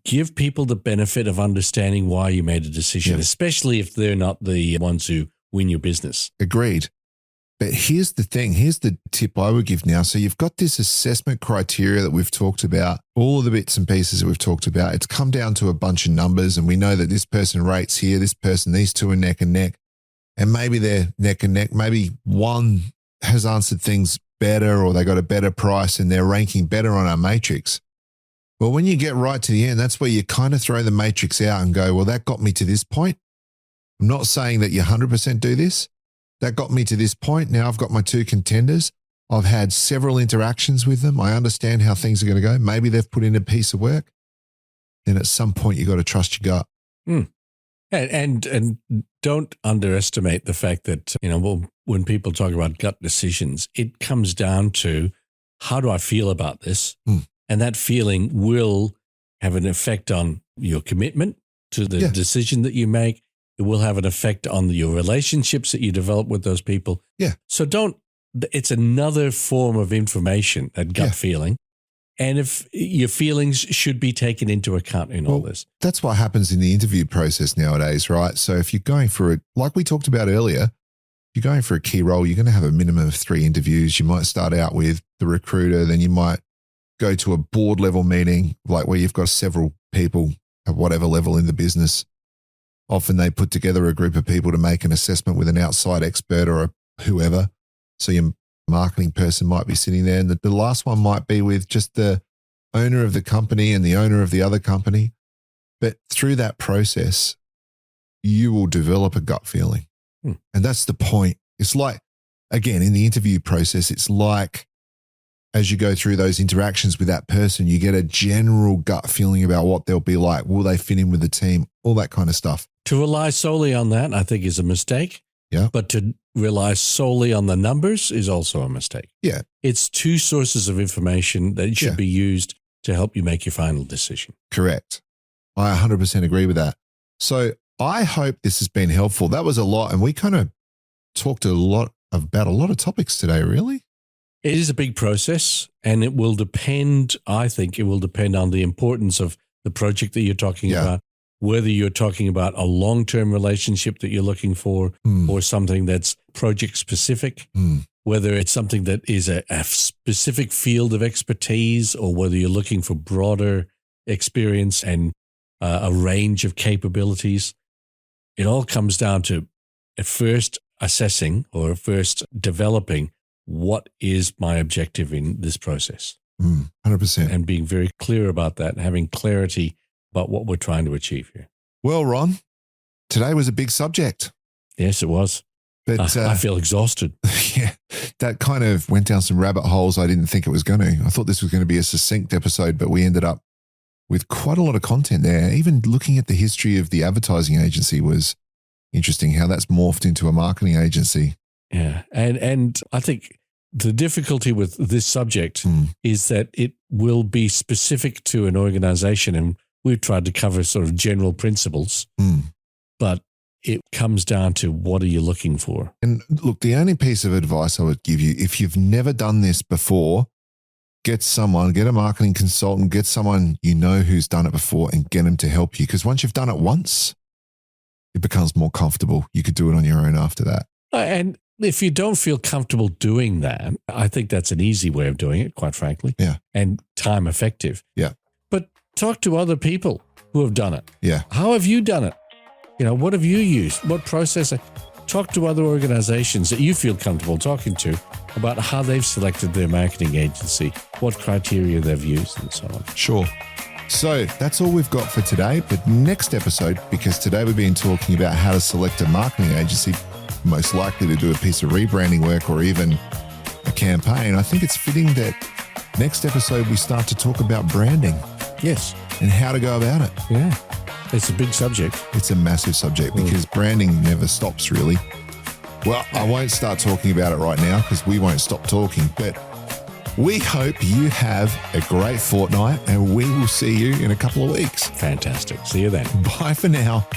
[SPEAKER 2] give people the benefit of understanding why you made a decision, especially if they're not the ones who win your business.
[SPEAKER 1] Agreed. But here's the thing. Here's the tip I would give now. So you've got this assessment criteria that we've talked about, all of the bits and pieces that we've talked about. It's come down to a bunch of numbers, and we know that this person rates here, this person, these two are neck and neck. And maybe they're neck and neck. Maybe one has answered things better or they got a better price and they're ranking better on our matrix. Well, when you get right to the end, that's where you kind of throw the matrix out and go, well, that got me to this point. I'm not saying that you 100% do this. That got me to this point. Now I've got my two contenders. I've had several interactions with them. I understand how things are going to go. Maybe they've put in a piece of work. Then at some point, you've got to trust your gut.
[SPEAKER 2] And don't underestimate the fact that, when people talk about gut decisions, it comes down to how do I feel about this? And that feeling will have an effect on your commitment to the decision that you make. It will have an effect on your relationships that you develop with those people.
[SPEAKER 1] Yeah.
[SPEAKER 2] So it's another form of information, that gut feeling. And if your feelings should be taken into account in all this.
[SPEAKER 1] That's what happens in the interview process nowadays, right? So if you're going for like we talked about earlier, if you're going for a key role, you're going to have a minimum of 3 interviews. You might start out with the recruiter, then you might go to a board level meeting, like where you've got several people at whatever level in the business. Often they put together a group of people to make an assessment with an outside expert or whoever. So your marketing person might be sitting there, and the last one might be with just the owner of the company and the owner of the other company. But through that process, you will develop a gut feeling. And that's the point. It's like, again, in the interview process, it's like as you go through those interactions with that person, you get a general gut feeling about what they'll be like. Will they fit in with the team? All that kind of stuff.
[SPEAKER 2] To rely solely on that, I think, is a mistake.
[SPEAKER 1] Yeah.
[SPEAKER 2] But to rely solely on the numbers is also a mistake.
[SPEAKER 1] Yeah.
[SPEAKER 2] It's two sources of information that should be used to help you make your final decision.
[SPEAKER 1] Correct. I 100% agree with that. So I hope this has been helpful. That was a lot. And we kind of talked about a lot of topics today, really.
[SPEAKER 2] It is a big process, and it will depend, I think it will depend on the importance of the project that you're talking about, whether you're talking about a long-term relationship that you're looking for or something that's project-specific, whether it's something that is a specific field of expertise or whether you're looking for broader experience and a range of capabilities. It all comes down to at first assessing or first developing what is my objective in this process.
[SPEAKER 1] 100%.
[SPEAKER 2] And being very clear about that, having clarity about what we're trying to achieve here.
[SPEAKER 1] Well, Ron, today was a big subject.
[SPEAKER 2] Yes, it was.
[SPEAKER 1] But
[SPEAKER 2] I feel exhausted.
[SPEAKER 1] Yeah, that kind of went down some rabbit holes I didn't think it was going to. I thought this was going to be a succinct episode, but we ended up with quite a lot of content there. Even looking at the history of the advertising agency was interesting, how that's morphed into a marketing agency.
[SPEAKER 2] Yeah. And I think the difficulty with this subject is that it will be specific to an organization. And we've tried to cover sort of general principles, but it comes down to what are you looking for? And
[SPEAKER 1] look, the only piece of advice I would give you, if you've never done this before, get a marketing consultant, get someone you know who's done it before and get them to help you. Because once you've done it once, it becomes more comfortable. You could do it on your own after that.
[SPEAKER 2] And if you don't feel comfortable doing that, I think that's an easy way of doing it, quite frankly.
[SPEAKER 1] Yeah.
[SPEAKER 2] And time effective.
[SPEAKER 1] Yeah.
[SPEAKER 2] But talk to other people who have done it.
[SPEAKER 1] Yeah.
[SPEAKER 2] How have you done it? What have you used? What process? Talk to other organizations that you feel comfortable talking to about how they've selected their marketing agency, what criteria they've used, and so on.
[SPEAKER 1] Sure. So that's all we've got for today. But next episode, because today we've been talking about how to select a marketing agency, most likely to do a piece of rebranding work or even a campaign, I think it's fitting that next episode we start to talk about branding.
[SPEAKER 2] Yes.
[SPEAKER 1] And how to go about it.
[SPEAKER 2] Yeah. It's a big subject.
[SPEAKER 1] It's a massive subject because branding never stops, really. Well, I won't start talking about it right now because we won't stop talking, but we hope you have a great fortnight and we will see you in a couple of weeks.
[SPEAKER 2] Fantastic. See you then.
[SPEAKER 1] Bye for now.